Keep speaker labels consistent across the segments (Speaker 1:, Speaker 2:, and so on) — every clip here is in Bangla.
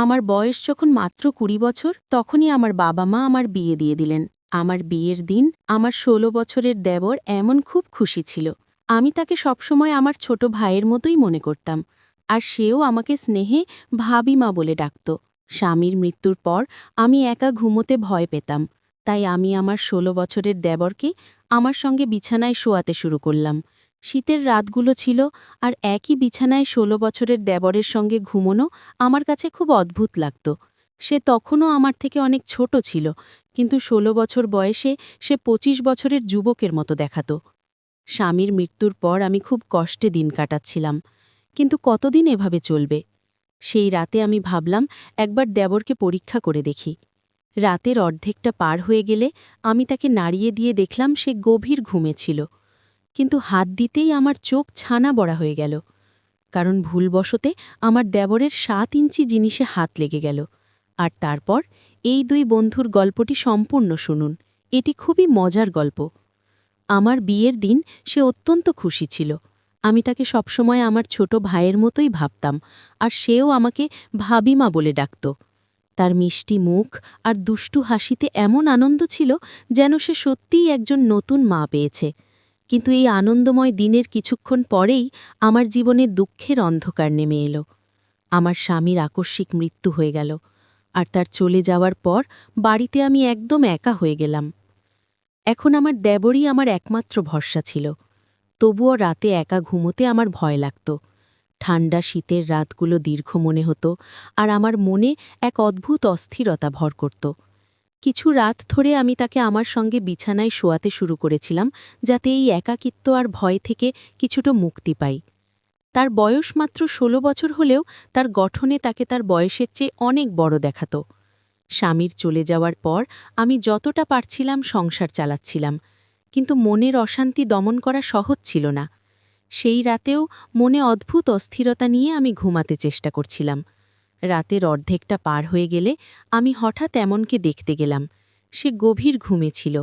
Speaker 1: আমার বয়স যখন মাত্র ২০ বছর তখনই আমার বাবা মা আমার বিয়ে দিয়ে দিলেন। আমার বিয়ের দিন আমার ১৬ বছরের দেবর এমন খুব খুশি ছিল। আমি তাকে সবসময় আমার ছোট ভাইয়ের মতোই মনে করতাম, আর সেও আমাকে স্নেহে ভাবিমা বলে ডাকত। স্বামীর মৃত্যুর পর আমি একা ঘুমোতে ভয় পেতাম, তাই আমি আমার ১৬ বছরের দেবরকে আমার সঙ্গে বিছানায় শোয়াতে শুরু করলাম। শীতের রাতগুলো ছিল, আর একই বিছানায় ১৬ বছরের দেবরের সঙ্গে ঘুমোনো আমার কাছে খুব অদ্ভুত লাগত। সে তখনও আমার থেকে অনেক ছোট ছিল, কিন্তু ১৬ বছর বয়সে সে ২৫ বছরের যুবকের মতো দেখাত। স্বামীর মৃত্যুর পর আমি খুব কষ্টে দিন কাটাচ্ছিলাম, কিন্তু কতদিন এভাবে চলবে? সেই রাতে আমি ভাবলাম একবার দেবরকে পরীক্ষা করে দেখি। রাতের অর্ধেকটা পার হয়ে গেলে আমি তাকে নাড়িয়ে দিয়ে দেখলাম সে গভীর ঘুমে ছিল, কিন্তু হাত দিতেই আমার চোখ ছানা বড়া হয়ে গেল, কারণ ভুলবশতে আমার দেবরের ৭ ইঞ্চি জিনিসে হাত লেগে গেল। আর তারপর এই দুই বন্ধুর গল্পটি সম্পূর্ণ শুনুন। এটি খুবই মজার গল্প। আমার বিয়ের দিন সে অত্যন্ত খুশি ছিল। আমি তাকে সবসময় আমার ছোট ভাইয়ের মতোই ভাবতাম, আর সেও আমাকে ভাবিমা বলে ডাকত। তার মিষ্টি মুখ আর দুষ্টু হাসিতে এমন আনন্দ ছিল যেন সে সত্যিই একজন নতুন মা পেয়েছে। কিন্তু এই আনন্দময় দিনের কিছুক্ষণ পরেই আমার জীবনে দুঃখের অন্ধকার নেমে এলো। আমার স্বামীর আকস্মিক মৃত্যু হয়ে গেল, আর তার চলে যাওয়ার পর বাড়িতে আমি একদম একা হয়ে গেলাম। এখন আমার দেবরই আমার একমাত্র ভরসা ছিল। তবুও রাতে একা ঘুমোতে আমার ভয় লাগত। ঠান্ডা শীতের রাতগুলো দীর্ঘ মনে হতো, আর আমার মনে এক অদ্ভুত অস্থিরতা ভর করত। কিছু রাত ধরে আমি তাকে আমার সঙ্গে বিছানায় শোয়াতে শুরু করেছিলাম, যাতে এই একাকিত্ব আর ভয় থেকে কিছুটা মুক্তি পাই। তার বয়স মাত্র ১৬ বছর হলেও তার গঠনে তাকে তার বয়সের চেয়ে অনেক বড় দেখাত। স্বামীর চলে যাওয়ার পর আমি যতটা পারছিলাম সংসার চালাচ্ছিলাম, কিন্তু মনের অশান্তি দমন করা সহজ ছিল না। সেই রাতেও মনে অদ্ভুত অস্থিরতা নিয়ে আমি ঘুমাতে চেষ্টা করছিলাম। রাতের অর্ধেকটা পার হয়ে গেলে আমি হঠাৎ এমনকে দেখতে গেলাম। সে গভীর ঘুমে ছিল,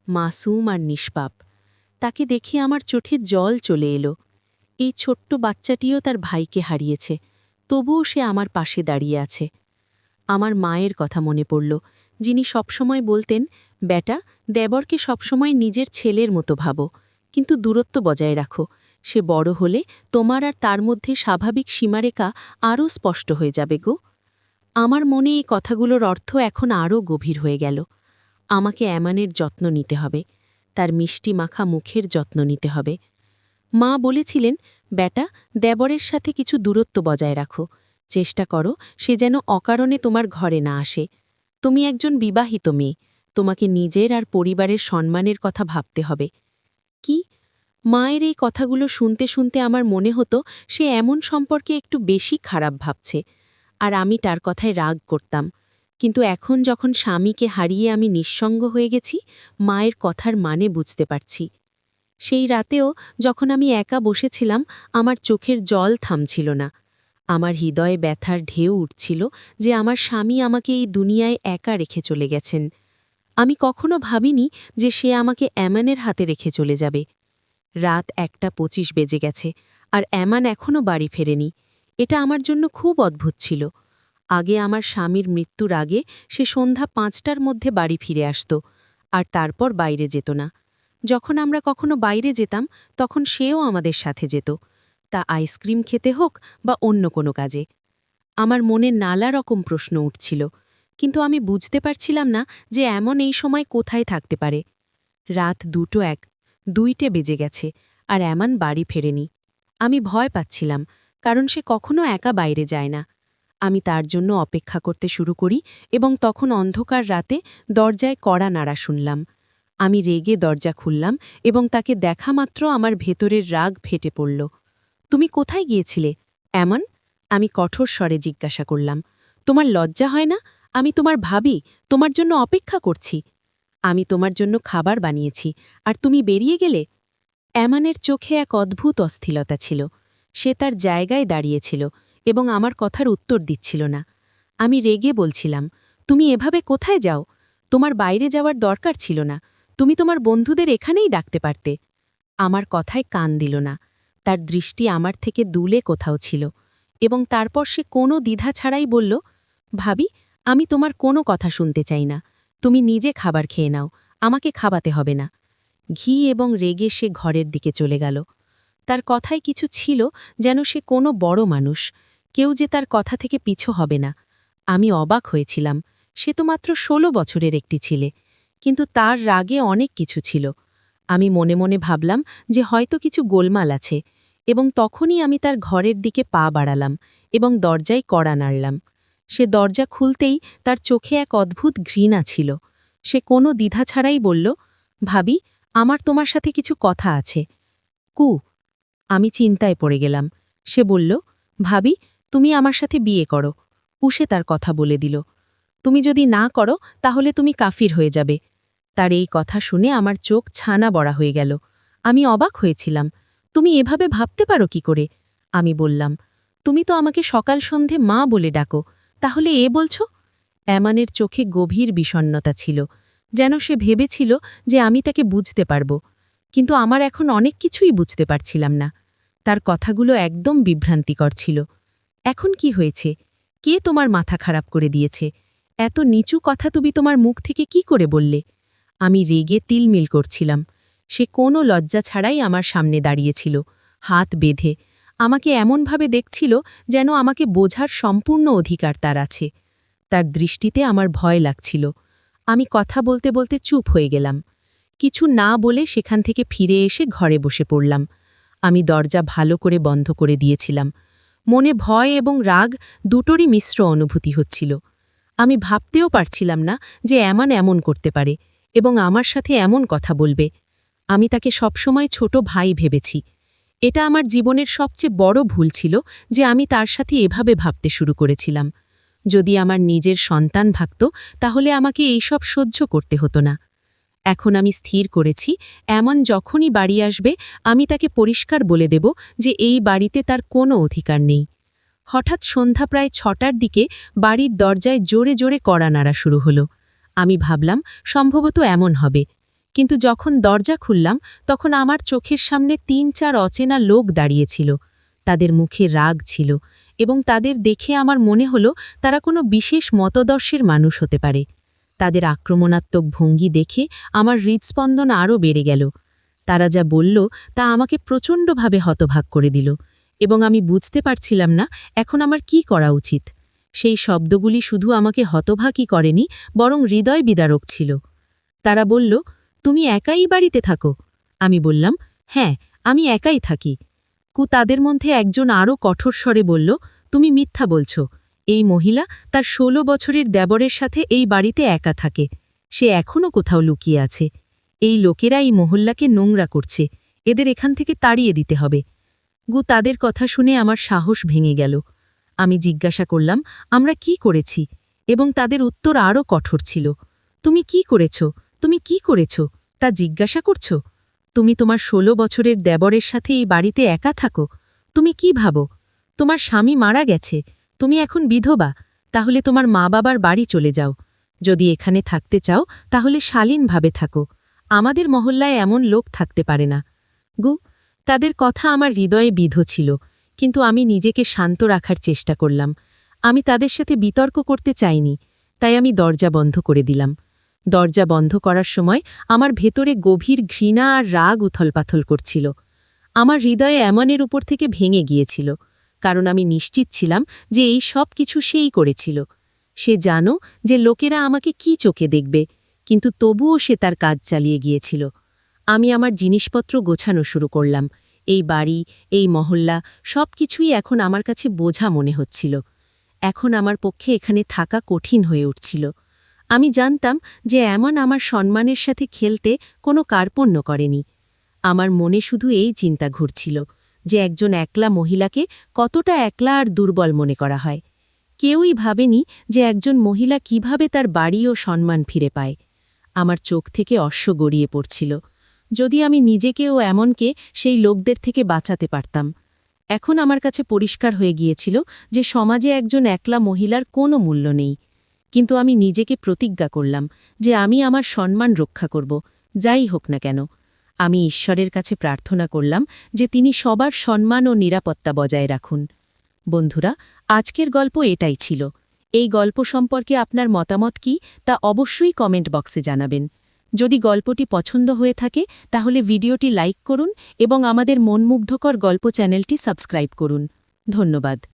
Speaker 1: মাসুম আর নিষ্পাপ। তাকে দেখে আমার চোখে জল চলে এলো। এই ছোট্ট বাচ্চাটিও তার ভাইকে হারিয়েছে, তবুও সে আমার পাশে দাঁড়িয়ে আছে। আমার মায়ের কথা মনে পড়ল, যিনি সবসময় বলতেন, বেটা, দেবরকে সবসময় নিজের ছেলের মতো ভাবো, কিন্তু দূরত্ব বজায় রাখো। সে বড় হলে তোমার আর তার মধ্যে স্বাভাবিক সীমারেখা আরও স্পষ্ট হয়ে যাবে গো। আমার মনে এই কথাগুলোর অর্থ এখন আরও গভীর হয়ে গেল। আমাকে এমানের যত্ন নিতে হবে, তার মিষ্টি মাখা মুখের যত্ন নিতে হবে। মা বলেছিলেন, বেটা, দেবরের সাথে কিছু দূরত্ব বজায় রাখো। চেষ্টা করো সে যেন অকারণে তোমার ঘরে না আসে। তুমি একজন বিবাহিত মেয়ে, তোমাকে নিজের আর পরিবারের সম্মানের কথা ভাবতে হবে। কি? মায়ের এই কথাগুলো শুনতে শুনতে আমার মনে হতো সে এমন সম্পর্কে একটু বেশি খারাপ ভাবছে, আর আমি তার কথায় রাগ করতাম। কিন্তু এখন যখন স্বামীকে হারিয়ে আমি নিঃসঙ্গ হয়ে গেছি, মায়ের কথার মানে বুঝতে পারছি। সেই রাতেও যখন আমি একা বসেছিলাম, আমার চোখের জল থামছিল না। আমার হৃদয়ে ব্যথার ঢেউ উঠছিল যে আমার স্বামী আমাকে এই দুনিয়ায় একা রেখে চলে গেছেন। আমি কখনো ভাবিনি যে সে আমাকে অ্যামানের হাতে রেখে চলে যাবে। রাত ১:২৫ বেজে গেছে, আর অ্যামান এখনও বাড়ি ফেরেনি। এটা আমার জন্য খুব অদ্ভুত ছিল। আগে আমার স্বামীর মৃত্যুর আগে সে সন্ধ্যা ৫টার মধ্যে বাড়ি ফিরে আসত, আর তারপর বাইরে যেত না। যখন আমরা কখনো বাইরে যেতাম তখন সেও আমাদের সাথে যেত, তা আইসক্রিম খেতে হোক বা অন্য কোনো কাজে। আমার মনে নানা রকম প্রশ্ন উঠছিল, কিন্তু আমি বুঝতে পারছিলাম না যে এমন এই সময় কোথায় থাকতে পারে। রাত ২:০১ বেজে গেছে, আর এমন বাড়ি ফেরেনি। আমি ভয় পাচ্ছিলাম, কারণ সে কখনো একা বাইরে যায় না। আমি তার জন্য অপেক্ষা করতে শুরু করি, এবং তখন অন্ধকার রাতে দরজায় কড়া নাড়া শুনলাম। আমি রেগে দরজা খুললাম, এবং তাকে দেখা মাত্র আমার ভেতরের রাগ ফেটে পড়ল। তুমি কোথায় গিয়েছিলে, এমন? আমি কঠোর স্বরে জিজ্ঞাসা করলাম। তোমার লজ্জা হয় না? আমি তোমার ভাবি, তোমার জন্য অপেক্ষা করছি। আমি তোমার জন্য খাবার বানিয়েছি, আর তুমি বেরিয়ে গেলে? অ্যামানের চোখে এক অদ্ভুত অস্থিরতা ছিল। সে তার জায়গায় দাঁড়িয়েছিল এবং আমার কথার উত্তর দিচ্ছিল না। আমি রেগে বলছিলাম, তুমি এভাবে কোথায় যাও? তোমার বাইরে যাওয়ার দরকার ছিল না। তুমি তোমার বন্ধুদের এখানেই ডাকতে পারতে। আমার কথায় কান দিল না। তার দৃষ্টি আমার থেকে দূলে কোথাও ছিল, এবং তারপর সে কোনো দ্বিধা ছাড়াই বলল, ভাবি, আমি তোমার কোনো কথা শুনতে চাই না। তুমি নিজে খাবার খেয়ে নাও, আমাকে খাওয়াতে হবে না। ঘি এবং রেগে সে ঘরের দিকে চলে গেল। তার কথায় কিছু ছিল, যেন সে কোনো বড় মানুষ, কেউ যে তার কথা থেকে পিছু হবে না। আমি অবাক হয়েছিলাম। সে তো মাত্র ১৬ বছরের একটি ছেলে, কিন্তু তার রাগে অনেক কিছু ছিল। আমি মনে মনে ভাবলাম যে হয়তো কিছু গোলমাল আছে, এবং তখনই আমি তার ঘরের দিকে পা বাড়ালাম এবং দরজায় কড়া নাড়লাম। সে দরজা খুলতেই তার চোখে এক অদ্ভুত ঘৃণা ছিল। সে কোনো দ্বিধা ছাড়াই বলল, ভাবি, আমার তোমার সাথে কিছু কথা আছে। কু আমি চিন্তায় পড়ে গেলাম। সে বলল, ভাবি, তুমি আমার সাথে বিয়ে করো। উসে তার কথা বলে দিল, তুমি যদি না করো তাহলে তুমি কাফির হয়ে যাবে। তার এই কথা শুনে আমার চোখ ছানা বড়া হয়ে গেল। আমি অবাক হয়েছিলাম। তুমি এভাবে ভাবতে পারো কি করে? আমি বললাম, তুমি তো আমাকে সকাল সন্ধে মা বলে ডাকো, তাহলে এ বলছো? অ্যামানের চোখে গভীর বিষণ্ণতা ছিল, যেন সে ভেবেছিল যে আমি তাকে বুঝতে পারব। কিন্তু আমার এখন অনেক কিছুই বুঝতে পারছিলাম না। তার কথাগুলো একদম বিভ্রান্তিকর ছিল। এখন কি হয়েছে? কে তোমার মাথা খারাপ করে দিয়েছে? এত নিচু কথা তুমি তোমার মুখ থেকে কি করে বললে? আমি রেগে তিলমিল করছিলাম। সে কোনো লজ্জা ছাড়াই আমার সামনে দাঁড়িয়েছিল, হাত বেঁধে। আমাকে এমনভাবে দেখছিল যেন আমাকে বোঝার সম্পূর্ণ অধিকার তার আছে। তার দৃষ্টিতে আমার ভয় লাগছিল। আমি কথা বলতে বলতে চুপ হয়ে গেলাম। কিছু না বলে সেখান থেকে ফিরে এসে ঘরে বসে পড়লাম। আমি দরজা ভালো করে বন্ধ করে দিয়েছিলাম। মনে ভয় এবং রাগ দুটোরই মিশ্র অনুভূতি হচ্ছিল। আমি ভাবতেও পারছিলাম না যে এমন করতে পারে এবং আমার সাথে এমন কথা বলবে। আমি তাকে সবসময় ছোট ভাই ভেবেছি। এটা আমার জীবনের সবচেয়ে বড় ভুল ছিল যে আমি তার সাথে এভাবে ভাবতে শুরু করেছিলাম। যদি আমার নিজের সন্তান ভাবত, তাহলে আমাকে এইসব সহ্য করতে হতো না। এখন আমি স্থির করেছি, এমন যখনই বাড়ি আসবে আমি তাকে পরিষ্কার বলে দেব যে এই বাড়িতে তার কোনো অধিকার নেই। হঠাৎ সন্ধ্যা প্রায় ৬টার দিকে বাড়ির দরজায় জোরে জোরে কড়া নাড়া শুরু হলো। আমি ভাবলাম সম্ভবত এমন হবে, কিন্তু যখন দরজা খুললাম তখন আমার চোখের সামনে ৩-৪ অচেনা লোক দাঁড়িয়েছিল। তাদের মুখে রাগ ছিল, এবং তাদের দেখে আমার মনে হলো তারা কোনো বিশেষ মতদর্শের মানুষ হতে পারে। তাদের আক্রমণাত্মক ভঙ্গি দেখে আমার হৃদস্পন্দন আরও বেড়ে গেল। তারা যা বলল তা আমাকে প্রচণ্ডভাবে হতভাগ করে দিল, এবং আমি বুঝতে পারছিলাম না এখন আমার কি করা উচিত। সেই শব্দগুলি শুধু আমাকে হতভাগই করেনি, বরং হৃদয় বিদারক ছিল। তারা বলল, তুমি একাই বাড়িতে থাকো? আমি বললাম, হ্যাঁ, আমি একাই থাকি। তাদের মধ্যে একজন আরও কঠোর স্বরে বলল, তুমি মিথ্যা বলছ। এই মহিলা তার ১৬ বছরের দেবরের সাথে এই বাড়িতে একা থাকে। সে এখনও কোথাও লুকিয়ে আছে। এই লোকেরা এই মহল্লাকে নোংরা করছে, এদের এখান থেকে তাড়িয়ে দিতে হবে। তাদের কথা শুনে আমার সাহস ভেঙে গেল। আমি জিজ্ঞাসা করলাম, আমরা কি করেছি? এবং তাদের উত্তর আরও কঠোর ছিল। তুমি কি করেছ? তুমি কি করেছ তা জিজ্ঞাসা করছ? তুমি তোমার ১৬ বছরের দেবরের সাথে এই বাড়িতে একা থাকো? তুমি কি ভাবো? তোমার স্বামী মারা গেছে, তুমি এখন বিধবা। তাহলে তোমার মা বাবার বাড়ি চলে যাও। যদি এখানে থাকতে চাও তাহলে শালীনভাবে থাকো। আমাদের মহল্লায় এমন লোক থাকতে পারে না। তাদের কথা আমার হৃদয়ে বিধ ছিল, কিন্তু আমি নিজেকে শান্ত রাখার চেষ্টা করলাম। আমি তাদের সাথে বিতর্ক করতে চাইনি, তাই আমি দরজা বন্ধ করে দিলাম। দরজা বন্ধ করার সময় আমার ভেতরে গভীর ঘৃণা আর রাগ উথলপাথল করছিল। আমার হৃদয়ে এমনের উপর থেকে ভেঙে গিয়েছিল, কারণ আমি নিশ্চিত ছিলাম যে এই সব কিছু সেই করেছিল। সে জানো যে লোকেরা আমাকে কি চোখে দেখবে, কিন্তু তবুও সে তার কাজ চালিয়ে গিয়েছিল। আমি আমার জিনিসপত্র গোছানো শুরু করলাম। এই বাড়ি, এই মহল্লা, সব কিছুই এখন আমার কাছে বোঝা মনে হচ্ছিল। এখন আমার পক্ষে এখানে থাকা কঠিন হয়ে উঠছিল। আমি জানতাম যে এমন আমার সম্মানের সাথে খেলতে কোনো কার্পণ্য করেনি। আমার মনে শুধু এই চিন্তা ঘুরছিল যে একজন একলা মহিলাকে কতটা একলা আর দুর্বল মনে করা হয়। কেউই ভাবেনি যে একজন মহিলা কিভাবে তার বাড়ি ও সম্মান ফিরে পায়। আমার চোখ থেকে অশ্রু গড়িয়ে পড়ছিল। যদি আমি নিজেকে ও এমনকে সেই লোকদের থেকে বাঁচাতে পারতাম। এখন আমার কাছে পরিষ্কার হয়ে গিয়েছিল যে সমাজে একজন একলা মহিলার কোনো মূল্য নেই। কিন্তু আমি নিজেকে প্রতিজ্ঞা করলাম যে আমি আমার সম্মান রক্ষা করব, যাই হোক না কেন। আমি ঈশ্বরের কাছে প্রার্থনা করলাম যে তিনি সবার সম্মান ও নিরাপত্তা বজায় রাখুন। বন্ধুরা, আজকের গল্প এটাই ছিল। এই গল্প সম্পর্কে আপনার মতামত কি তা অবশ্যই কমেন্ট বক্সে জানাবেন। যদি গল্পটি পছন্দ হয়ে থাকে তাহলে ভিডিওটি লাইক করুন এবং আমাদের মনমুগ্ধকর গল্প চ্যানেলটি সাবস্ক্রাইব করুন। ধন্যবাদ।